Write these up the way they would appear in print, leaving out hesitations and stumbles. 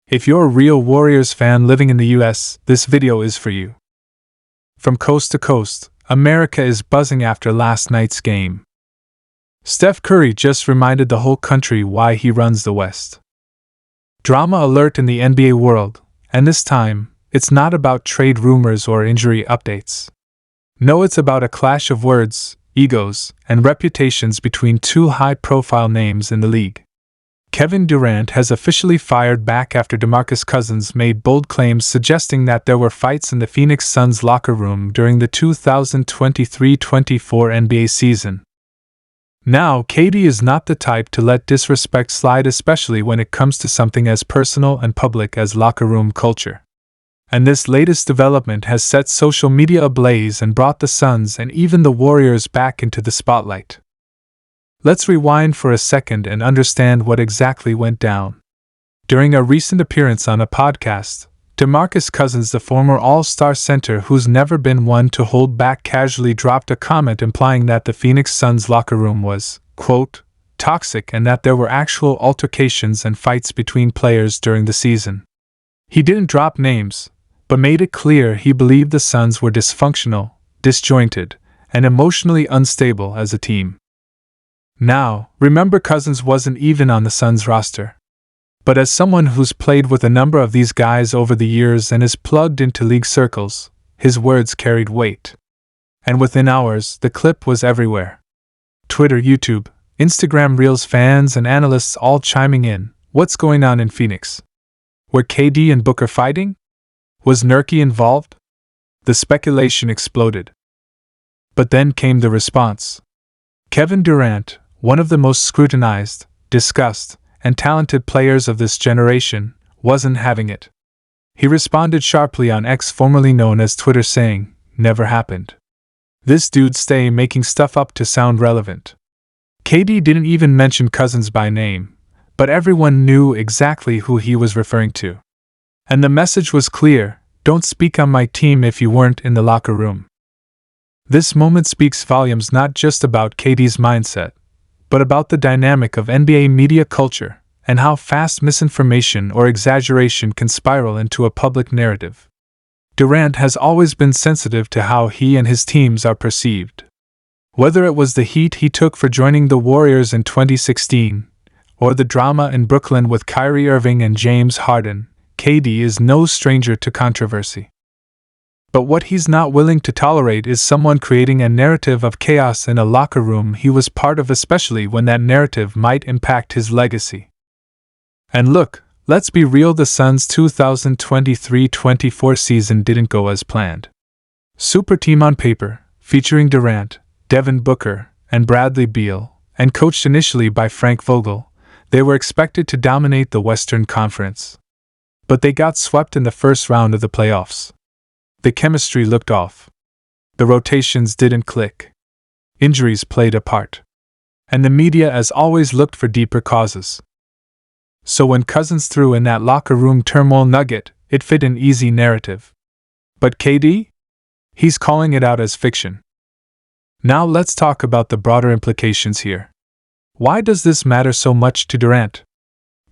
If you're a real Warriors fan living in the US, this video is for you. From coast to coast, America is buzzing after last night's game. Steph Curry just reminded the whole country why he runs the West. Drama alert in the NBA world, and this time, it's not about trade rumors or injury updates. No, it's about a clash of words, egos, and reputations between two high-profile names in the league. Kevin Durant has officially fired back after DeMarcus Cousins made bold claims suggesting that there were fights in the Phoenix Suns locker room during the 2023-24 NBA season. Now, KD is not the type to let disrespect slide, especially when it comes to something as personal and public as locker room culture. And this latest development has set social media ablaze and brought the Suns and even the Warriors back into the spotlight. Let's rewind for a second and understand what exactly went down. During a recent appearance on a podcast, DeMarcus Cousins, the former All-Star center who's never been one to hold back, casually dropped a comment implying that the Phoenix Suns locker room was, quote, toxic, and that there were actual altercations and fights between players during the season. He didn't drop names, but made it clear he believed the Suns were dysfunctional, disjointed, and emotionally unstable as a team. Now, remember, Cousins wasn't even on the Suns roster. But as someone who's played with a number of these guys over the years and is plugged into league circles, his words carried weight. And within hours, the clip was everywhere. Twitter, YouTube, Instagram Reels, fans and analysts all chiming in. What's going on in Phoenix? Were KD and Booker fighting? Was Nurkic involved? The speculation exploded. But then came the response. Kevin Durant, one of the most scrutinized, discussed, and talented players of this generation, wasn't having it. He responded sharply on X, formerly known as Twitter, saying, "Never happened. This dude stay making stuff up to sound relevant." KD didn't even mention Cousins by name, but everyone knew exactly who he was referring to. And the message was clear: don't speak on my team if you weren't in the locker room. This moment speaks volumes not just about KD's mindset, but about the dynamic of NBA media culture and how fast misinformation or exaggeration can spiral into a public narrative. Durant has always been sensitive to how he and his teams are perceived. Whether it was the heat he took for joining the Warriors in 2016, or the drama in Brooklyn with Kyrie Irving and James Harden, KD is no stranger to controversy. But what he's not willing to tolerate is someone creating a narrative of chaos in a locker room he was part of, especially when that narrative might impact his legacy. And look, let's be real, the Suns' 2023-24 season didn't go as planned. Super team on paper, featuring Durant, Devin Booker, and Bradley Beal, and coached initially by Frank Vogel, they were expected to dominate the Western Conference. But they got swept in the first round of the playoffs. The chemistry looked off. The rotations didn't click. Injuries played a part. And the media, as always, looked for deeper causes. So when Cousins threw in that locker room turmoil nugget, it fit an easy narrative. But KD? He's calling it out as fiction. Now let's talk about the broader implications here. Why does this matter so much to Durant?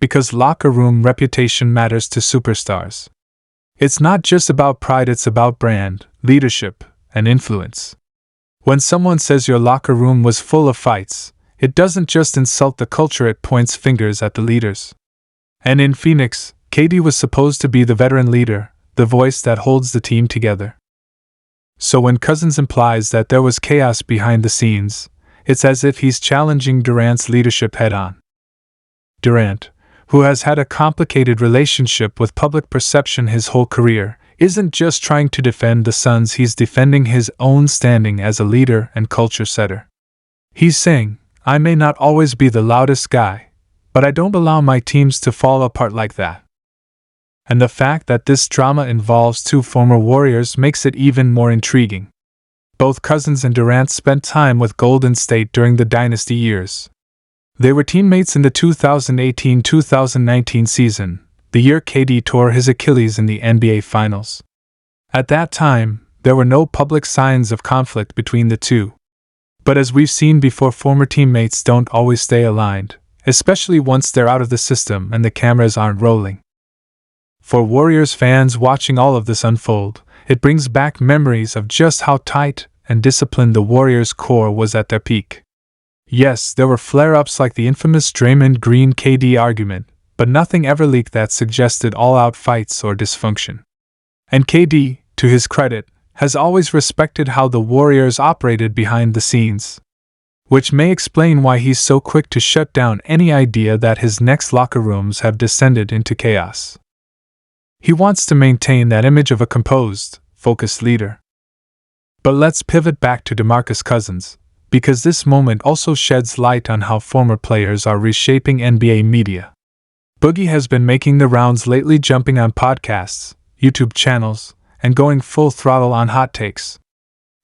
Because locker room reputation matters to superstars. It's not just about pride, it's about brand, leadership, and influence. When someone says your locker room was full of fights, it doesn't just insult the culture, it points fingers at the leaders. And in Phoenix, KD was supposed to be the veteran leader, the voice that holds the team together. So when Cousins implies that there was chaos behind the scenes, it's as if he's challenging Durant's leadership head-on. Durant, who has had a complicated relationship with public perception his whole career, isn't just trying to defend the Suns, he's defending his own standing as a leader and culture setter. He's saying, I may not always be the loudest guy, but I don't allow my teams to fall apart like that. And the fact that this drama involves two former Warriors makes it even more intriguing. Both Cousins and Durant spent time with Golden State during the dynasty years. They were teammates in the 2018-2019 season, the year KD tore his Achilles in the NBA Finals. At that time, there were no public signs of conflict between the two. But as we've seen before, former teammates don't always stay aligned, especially once they're out of the system and the cameras aren't rolling. For Warriors fans watching all of this unfold, it brings back memories of just how tight and disciplined the Warriors' core was at their peak. Yes, there were flare-ups like the infamous Draymond Green-KD argument, but nothing ever leaked that suggested all-out fights or dysfunction. And KD, to his credit, has always respected how the Warriors operated behind the scenes, which may explain why he's so quick to shut down any idea that his next locker rooms have descended into chaos. He wants to maintain that image of a composed, focused leader. But let's pivot back to DeMarcus Cousins, because this moment also sheds light on how former players are reshaping NBA media. Boogie has been making the rounds lately, jumping on podcasts, YouTube channels, and going full throttle on hot takes.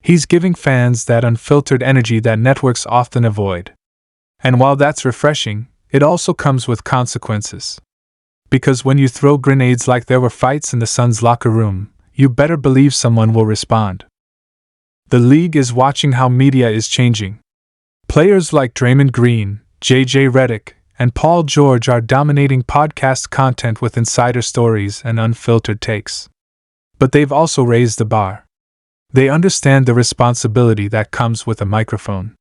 He's giving fans that unfiltered energy that networks often avoid. And while that's refreshing, it also comes with consequences. Because when you throw grenades like there were fights in the Suns' locker room, you better believe someone will respond. The league is watching how media is changing. Players like Draymond Green, J.J. Redick, and Paul George are dominating podcast content with insider stories and unfiltered takes. But they've also raised the bar. They understand the responsibility that comes with a microphone.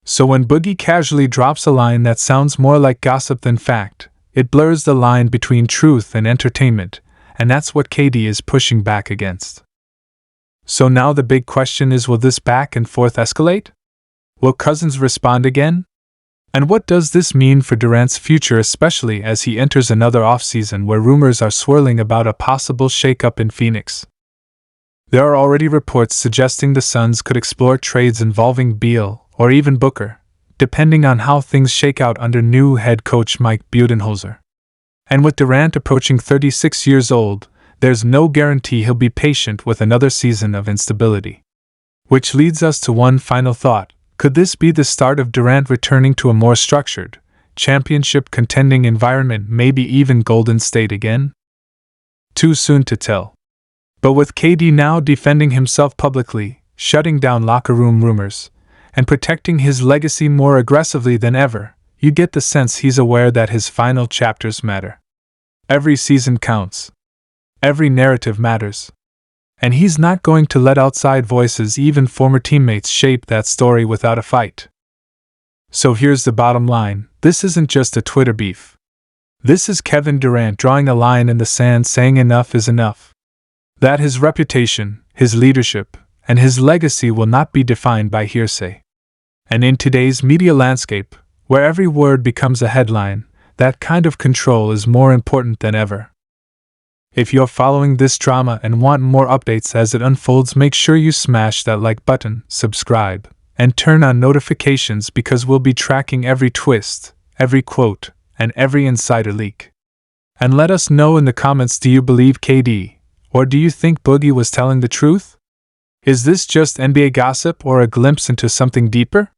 So when Boogie casually drops a line that sounds more like gossip than fact, it blurs the line between truth and entertainment, and that's what KD is pushing back against. So now the big question is, will this back and forth escalate? Will Cousins respond again? And what does this mean for Durant's future, especially as he enters another offseason where rumors are swirling about a possible shakeup in Phoenix? There are already reports suggesting the Suns could explore trades involving Beal or even Booker, depending on how things shake out under new head coach Mike Budenholzer. And with Durant approaching 36 years old, there's no guarantee he'll be patient with another season of instability. Which leads us to one final thought. Could this be the start of Durant returning to a more structured, championship-contending environment, maybe even Golden State again? Too soon to tell. But with KD now defending himself publicly, shutting down locker room rumors, and protecting his legacy more aggressively than ever, you get the sense he's aware that his final chapters matter. Every season counts. Every narrative matters. And he's not going to let outside voices, even former teammates, shape that story without a fight. So here's the bottom line. This isn't just a Twitter beef. This is Kevin Durant drawing a line in the sand, saying enough is enough. That his reputation, his leadership, and his legacy will not be defined by hearsay. And in today's media landscape, where every word becomes a headline, that kind of control is more important than ever. If you're following this drama and want more updates as it unfolds, make sure you smash that like button, subscribe, and turn on notifications, because we'll be tracking every twist, every quote, and every insider leak. And let us know in the comments, do you believe KD, or do you think Boogie was telling the truth? Is this just NBA gossip or a glimpse into something deeper?